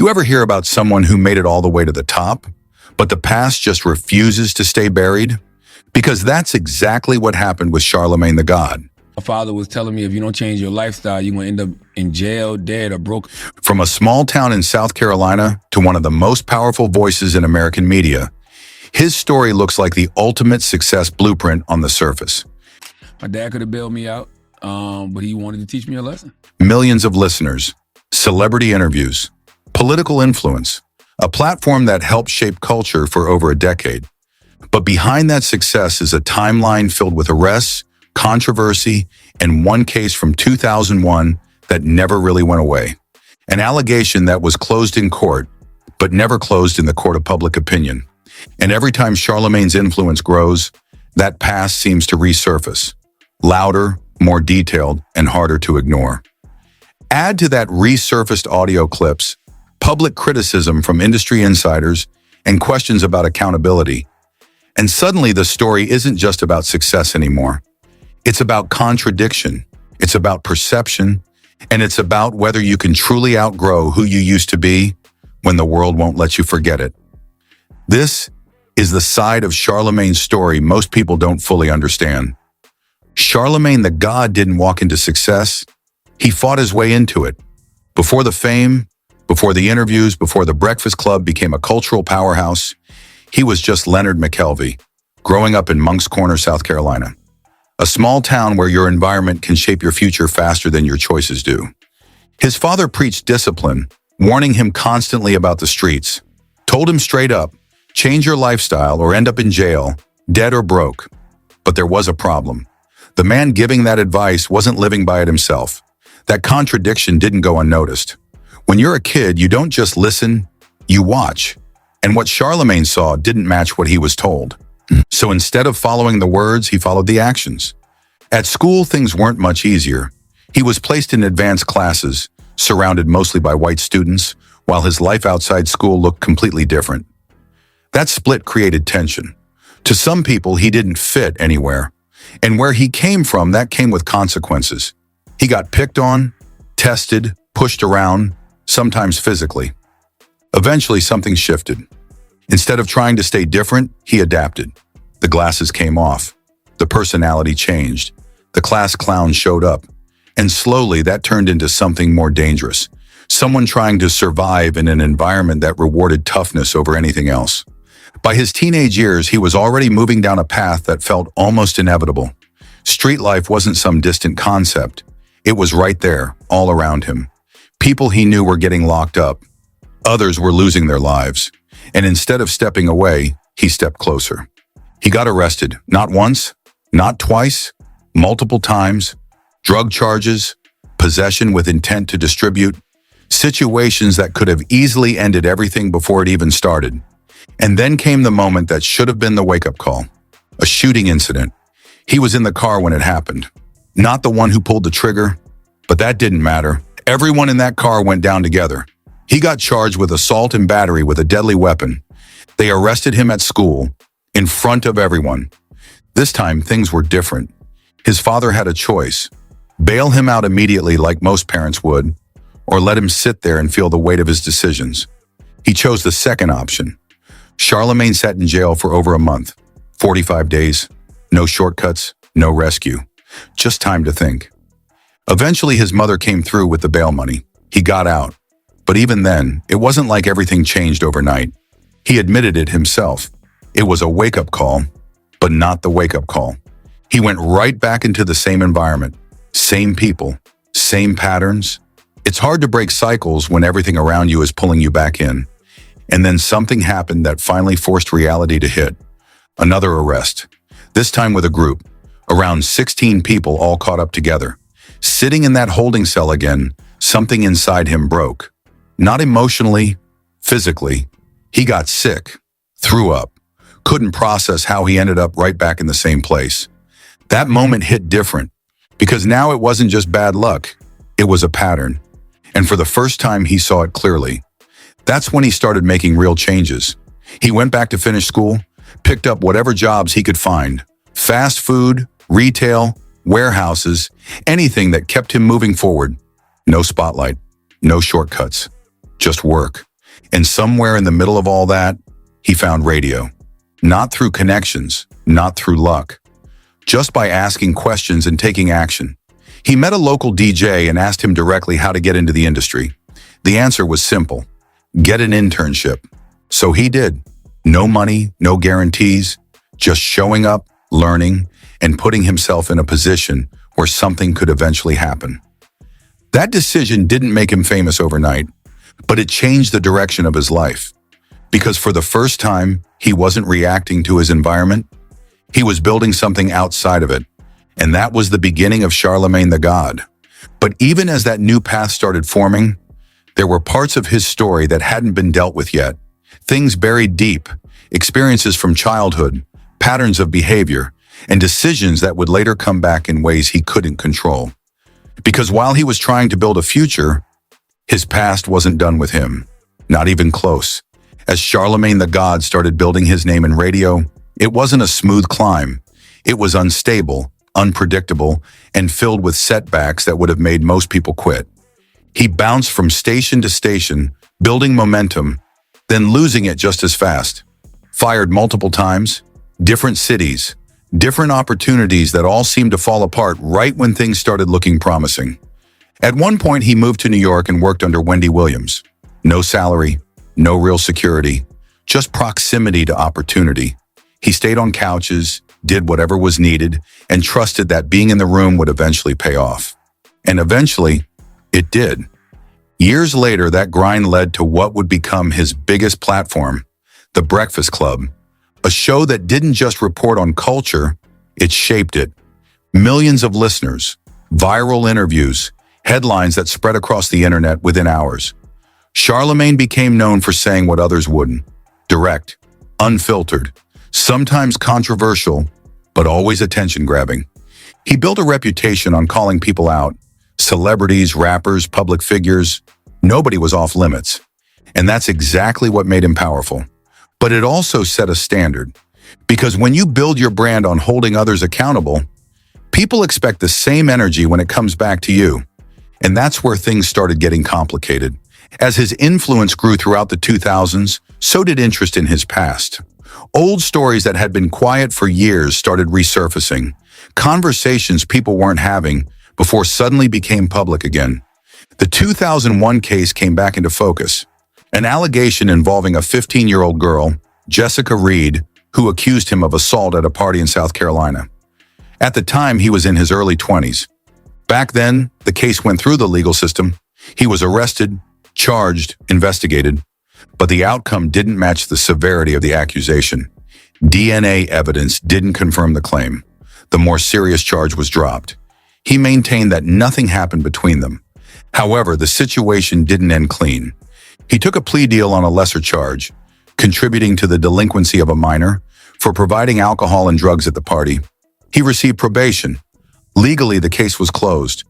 You ever hear about someone who made it all the way to the top, but the past just refuses to stay buried? Because that's exactly what happened with Charlemagne the God. My father was telling me if you don't change your lifestyle, you're going to end up in jail, dead, or broke. From a small town in South Carolina to one of the most powerful voices in American media, his story looks like the ultimate success blueprint on the surface. My dad could have bailed me out, but he wanted to teach me a lesson. Millions of listeners, celebrity interviews, political influence, a platform that helped shape culture for over a decade. But behind that success is a timeline filled with arrests, controversy, and one case from 2001 that never really went away. An allegation that was closed in court, but never closed in the court of public opinion. And every time Charlemagne's influence grows, that past seems to resurface, louder, more detailed, and harder to ignore. Add to that resurfaced audio clips, public criticism from industry insiders, and questions about accountability. And suddenly the story isn't just about success anymore. It's about contradiction, it's about perception, and it's about whether you can truly outgrow who you used to be when the world won't let you forget it. This is the side of Charlemagne's story most people don't fully understand. Charlemagne the God didn't walk into success. He fought his way into it. Before the fame, before the interviews, before the Breakfast Club became a cultural powerhouse, he was just Leonard McKelvey, growing up in Moncks Corner, South Carolina. A small town where your environment can shape your future faster than your choices do. His father preached discipline, warning him constantly about the streets, told him straight up, change your lifestyle or end up in jail, dead or broke. But there was a problem. The man giving that advice wasn't living by it himself. That contradiction didn't go unnoticed. When you're a kid, you don't just listen, you watch. And what Charlemagne saw didn't match what he was told. So instead of following the words, he followed the actions. At school, things weren't much easier. He was placed in advanced classes, surrounded mostly by white students, while his life outside school looked completely different. That split created tension. To some people, he didn't fit anywhere. And where he came from, that came with consequences. He got picked on, tested, pushed around, sometimes physically. Eventually, something shifted. Instead of trying to stay different, he adapted. The glasses came off. The personality changed. The class clown showed up. And slowly, that turned into something more dangerous. Someone trying to survive in an environment that rewarded toughness over anything else. By his teenage years, he was already moving down a path that felt almost inevitable. Street life wasn't some distant concept. It was right there, all around him. People he knew were getting locked up. Others were losing their lives. And instead of stepping away, he stepped closer. He got arrested, not once, not twice, multiple times. Drug charges, possession with intent to distribute, situations that could have easily ended everything before it even started. And then came the moment that should have been the wake-up call. A shooting incident. He was in the car when it happened. Not the one who pulled the trigger, but that didn't matter. Everyone in that car went down together. He got charged with assault and battery with a deadly weapon. They arrested him at school, in front of everyone. This time, things were different. His father had a choice. Bail him out immediately like most parents would, or let him sit there and feel the weight of his decisions. He chose the second option. Charlemagne sat in jail for over a month, 45 days, no shortcuts, no rescue, just time to think. Eventually, his mother came through with the bail money. He got out. But even then, it wasn't like everything changed overnight. He admitted it himself. It was a wake-up call, but not the wake-up call. He went right back into the same environment, same people, same patterns. It's hard to break cycles when everything around you is pulling you back in. And then something happened that finally forced reality to hit. Another arrest, this time with a group, around 16 people all caught up together. Sitting in that holding cell again, something inside him broke. Not emotionally, physically. He got sick, threw up, couldn't process how he ended up right back in the same place. That moment hit different, because now it wasn't just bad luck, it was a pattern. And for the first time, he saw it clearly. That's when he started making real changes. He went back to finish school, picked up whatever jobs he could find. Fast food, retail, warehouses, anything that kept him moving forward. No spotlight, no shortcuts, just work. And somewhere in the middle of all that, he found radio. Not through connections, not through luck, just by asking questions and taking action. He met a local DJ and asked him directly how to get into the industry. The answer was simple: get an internship. So he did. No money, no guarantees, just showing up, learning, and putting himself in a position where something could eventually happen. That decision didn't make him famous overnight, but it changed the direction of his life. Because for the first time, he wasn't reacting to his environment. He was building something outside of it. And that was the beginning of Charlemagne the God. But even as that new path started forming, there were parts of his story that hadn't been dealt with yet. Things buried deep, experiences from childhood, patterns of behavior, and decisions that would later come back in ways he couldn't control. Because while he was trying to build a future, his past wasn't done with him, not even close. As Charlemagne the God started building his name in radio, it wasn't a smooth climb. It was unstable, unpredictable, and filled with setbacks that would have made most people quit. He bounced from station to station, building momentum, then losing it just as fast. Fired multiple times, different cities, different opportunities that all seemed to fall apart right when things started looking promising. At one point, he moved to New York and worked under Wendy Williams. No salary, no real security, just proximity to opportunity. He stayed on couches, did whatever was needed, and trusted that being in the room would eventually pay off. And eventually, it did. Years later, that grind led to what would become his biggest platform, The Breakfast Club, a show that didn't just report on culture, it shaped it. Millions of listeners, viral interviews, headlines that spread across the internet within hours. Charlemagne became known for saying what others wouldn't. Direct, unfiltered, sometimes controversial, but always attention-grabbing. He built a reputation on calling people out. Celebrities, rappers, public figures, nobody was off limits. And that's exactly what made him powerful. But it also set a standard. Because when you build your brand on holding others accountable, people expect the same energy when it comes back to you. And that's where things started getting complicated. As his influence grew throughout the 2000s, so did interest in his past. Old stories that had been quiet for years started resurfacing. Conversations people weren't having before suddenly became public again. The 2001 case came back into focus. An allegation involving a 15-year-old girl, Jessica Reed, who accused him of assault at a party in South Carolina. At the time, he was in his early 20s. Back then, the case went through the legal system. He was arrested, charged, investigated, but the outcome didn't match the severity of the accusation. DNA evidence didn't confirm the claim. The more serious charge was dropped. He maintained that nothing happened between them. However, the situation didn't end clean. He took a plea deal on a lesser charge, contributing to the delinquency of a minor for providing alcohol and drugs at the party. He received probation. Legally, the case was closed,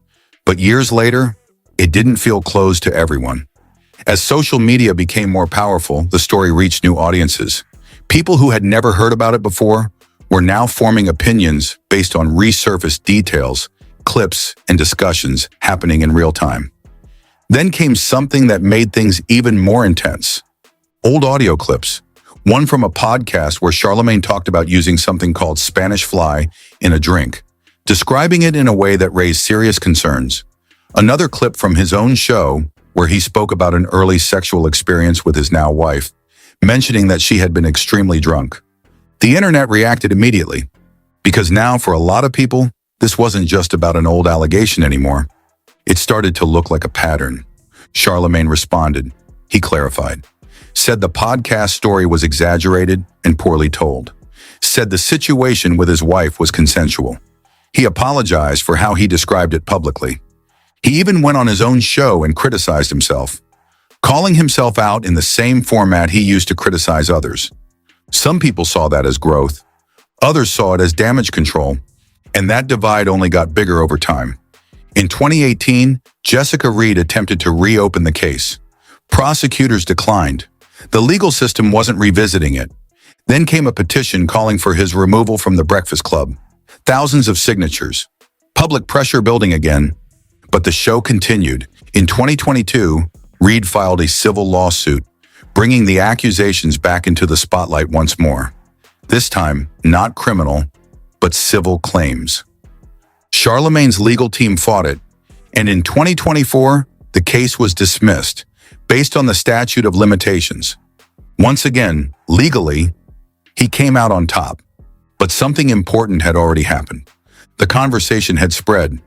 but years later, it didn't feel closed to everyone. As social media became more powerful, the story reached new audiences. People who had never heard about it before were now forming opinions based on resurfaced details, clips, and discussions happening in real time. Then came something that made things even more intense. Old audio clips. One from a podcast where Charlemagne talked about using something called Spanish fly in a drink, describing it in a way that raised serious concerns. Another clip from his own show where he spoke about an early sexual experience with his now wife, mentioning that she had been extremely drunk. The internet reacted immediately, because now for a lot of people, this wasn't just about an old allegation anymore. It started to look like a pattern. Charlemagne responded. He clarified. Said the podcast story was exaggerated and poorly told. Said the situation with his wife was consensual. He apologized for how he described it publicly. He even went on his own show and criticized himself, calling himself out in the same format he used to criticize others. Some people saw that as growth. Others saw it as damage control, and that divide only got bigger over time. In 2018, Jessica Reed attempted to reopen the case. Prosecutors declined. The legal system wasn't revisiting it. Then came a petition calling for his removal from the Breakfast Club. Thousands of signatures. Public pressure building again. But the show continued. In 2022, Reed filed a civil lawsuit, bringing the accusations back into the spotlight once more. This time, not criminal, but civil claims. Charlemagne's legal team fought it, and in 2024, the case was dismissed, based on the statute of limitations. Once again, legally, he came out on top. But something important had already happened. The conversation had spread,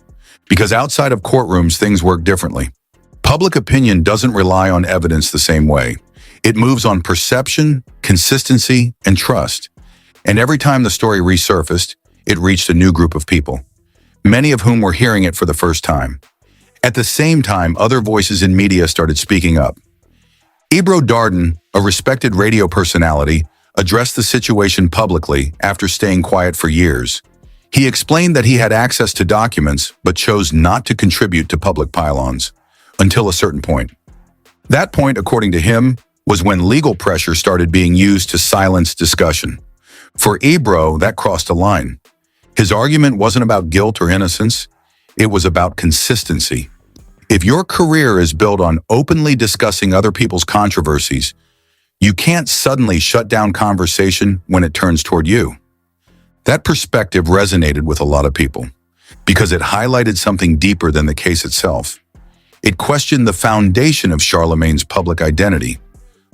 because outside of courtrooms, things work differently. Public opinion doesn't rely on evidence the same way. It moves on perception, consistency, and trust. And every time the story resurfaced, it reached a new group of people, many of whom were hearing it for the first time. At the same time, other voices in media started speaking up. Ebro Darden, a respected radio personality, addressed the situation publicly after staying quiet for years. He explained that he had access to documents but chose not to contribute to public pylons until a certain point. That point, according to him, was when legal pressure started being used to silence discussion. For Ebro, that crossed a line. His argument wasn't about guilt or innocence. It was about consistency. If your career is built on openly discussing other people's controversies, you can't suddenly shut down conversation when it turns toward you. That perspective resonated with a lot of people because it highlighted something deeper than the case itself. It questioned the foundation of Charlemagne's public identity.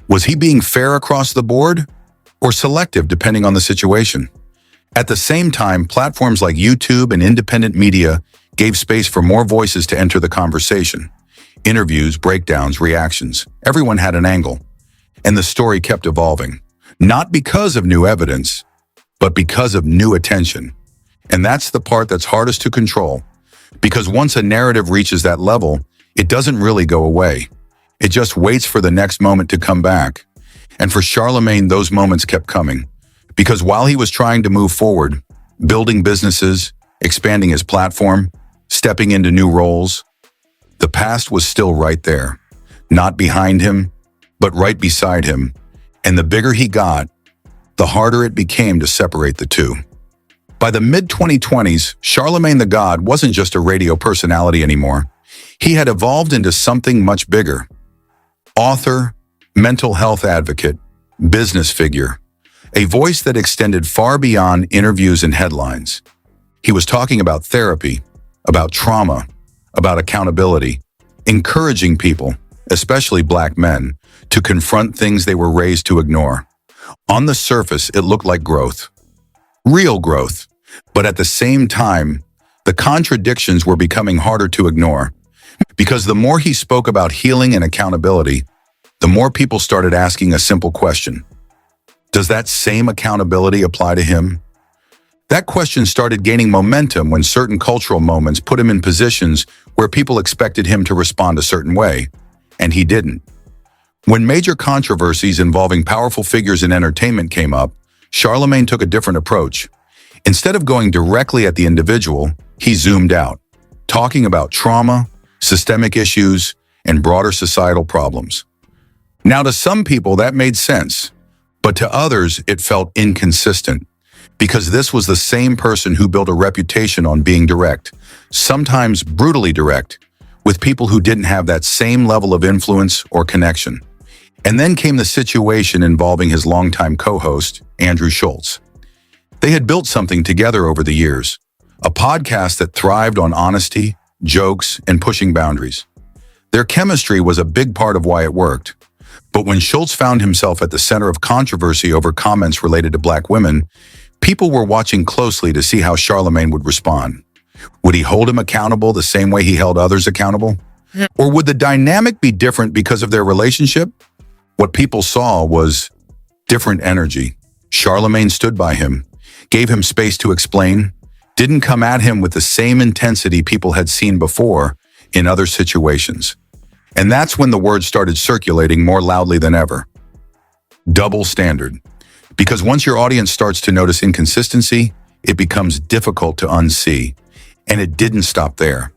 Was he being fair across the board or selective depending on the situation? At the same time, platforms like YouTube and independent media gave space for more voices to enter the conversation. Interviews, breakdowns, reactions, everyone had an angle. And the story kept evolving, not because of new evidence, but because of new attention. And that's the part that's hardest to control, because once a narrative reaches that level, it doesn't really go away. It just waits for the next moment to come back. And for Charlemagne, those moments kept coming, because while he was trying to move forward, building businesses, expanding his platform, stepping into new roles, the past was still right there, not behind him, but right beside him, and the bigger he got, the harder it became to separate the two. By the mid-2020s, Charlemagne the God wasn't just a radio personality anymore. He had evolved into something much bigger. Author, mental health advocate, business figure, a voice that extended far beyond interviews and headlines. He was talking about therapy, about trauma, about accountability, encouraging people, especially Black men, to confront things they were raised to ignore. On the surface, it looked like growth, real growth, but at the same time, the contradictions were becoming harder to ignore, because the more he spoke about healing and accountability, the more people started asking a simple question. Does that same accountability apply to him? That question started gaining momentum when certain cultural moments put him in positions where people expected him to respond a certain way, and he didn't. When major controversies involving powerful figures in entertainment came up, Charlemagne took a different approach. Instead of going directly at the individual, he zoomed out, talking about trauma, systemic issues, and broader societal problems. Now, to some people, that made sense, but to others, it felt inconsistent, because this was the same person who built a reputation on being direct, sometimes brutally direct, with people who didn't have that same level of influence or connection. And then came the situation involving his longtime co-host, Andrew Schulz. They had built something together over the years, a podcast that thrived on honesty, jokes, and pushing boundaries. Their chemistry was a big part of why it worked. But when Schulz found himself at the center of controversy over comments related to Black women, people were watching closely to see how Charlemagne would respond. Would he hold him accountable the same way he held others accountable? Or would the dynamic be different because of their relationship? What people saw was different energy. Charlemagne stood by him, gave him space to explain, didn't come at him with the same intensity people had seen before in other situations. And that's when the word started circulating more loudly than ever. Double standard. Because once your audience starts to notice inconsistency, it becomes difficult to unsee. And it didn't stop there.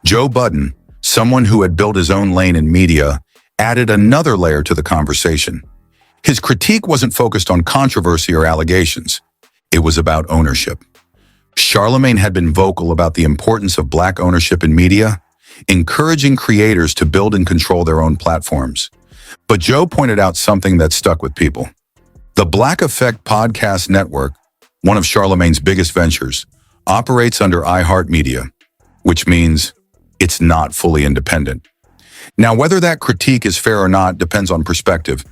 Joe Budden, someone who had built his own lane in media, added another layer to the conversation. His critique wasn't focused on controversy or allegations. It was about ownership. Charlemagne had been vocal about the importance of Black ownership in media, encouraging creators to build and control their own platforms. But Joe pointed out something that stuck with people. The Black Effect Podcast Network, one of Charlemagne's biggest ventures, operates under iHeartMedia, which means it's not fully independent. Now, whether that critique is fair or not depends on perspective,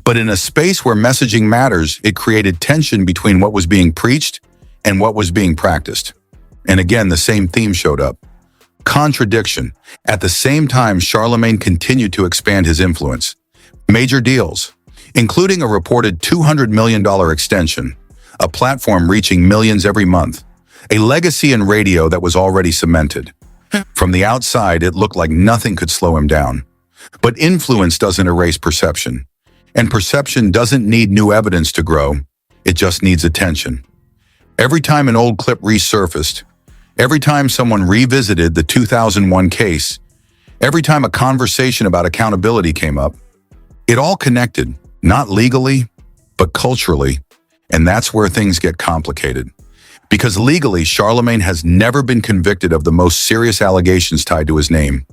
but in a space where messaging matters, it created tension between what was being preached and what was being practiced. And again, the same theme showed up. Contradiction. At the same time, Charlemagne continued to expand his influence. Major deals, including a reported $200 million extension, a platform reaching millions every month, a legacy in radio that was already cemented. From the outside, it looked like nothing could slow him down. But influence doesn't erase perception. And perception doesn't need new evidence to grow. It just needs attention. Every time an old clip resurfaced, every time someone revisited the 2001 case, every time a conversation about accountability came up, it all connected, not legally, but culturally. And that's where things get complicated. Because legally, Charlemagne has never been convicted of the most serious allegations tied to his name.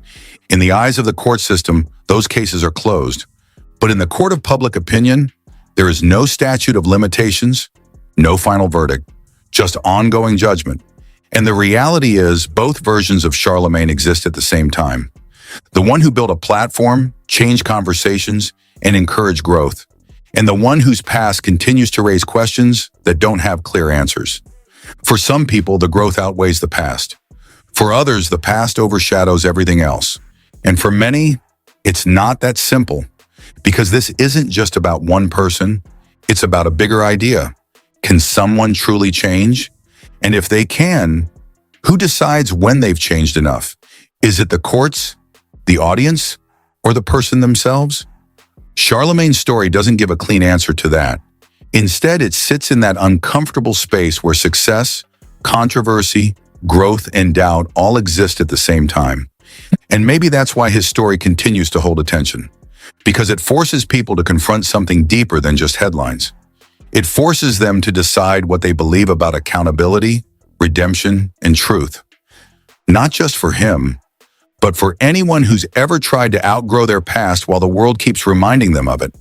In the eyes of the court system, those cases are closed. But in the court of public opinion, there is no statute of limitations, no final verdict, just ongoing judgment. And the reality is both versions of Charlemagne exist at the same time. The one who built a platform, changed conversations, and encouraged growth. And the one whose past continues to raise questions that don't have clear answers. For some people, the growth outweighs the past. For others, the past overshadows everything else. And for many, it's not that simple. Because this isn't just about one person, it's about a bigger idea. Can someone truly change? And if they can, who decides when they've changed enough? Is it the courts, the audience, or the person themselves? Charlemagne's story doesn't give a clean answer to that. Instead, it sits in that uncomfortable space where success, controversy, growth, and doubt all exist at the same time. And maybe that's why his story continues to hold attention. Because it forces people to confront something deeper than just headlines. It forces them to decide what they believe about accountability, redemption, and truth. Not just for him, but for anyone who's ever tried to outgrow their past while the world keeps reminding them of it.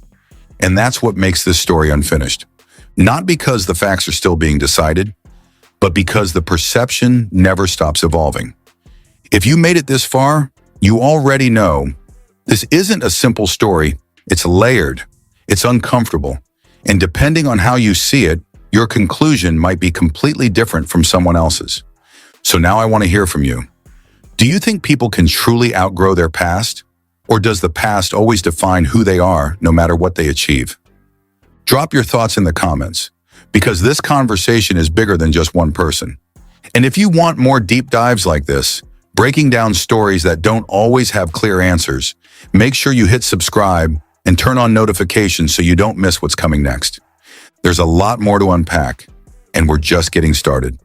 And that's what makes this story unfinished. Not because the facts are still being decided, but because the perception never stops evolving. If you made it this far, you already know this isn't a simple story. It's layered, it's uncomfortable, and depending on how you see it, your conclusion might be completely different from someone else's. So now I want to hear from you. Do you think people can truly outgrow their past? Or does the past always define who they are, no matter what they achieve? Drop your thoughts in the comments, because this conversation is bigger than just one person. And if you want more deep dives like this, breaking down stories that don't always have clear answers, make sure you hit subscribe and turn on notifications so you don't miss what's coming next. There's a lot more to unpack, and we're just getting started.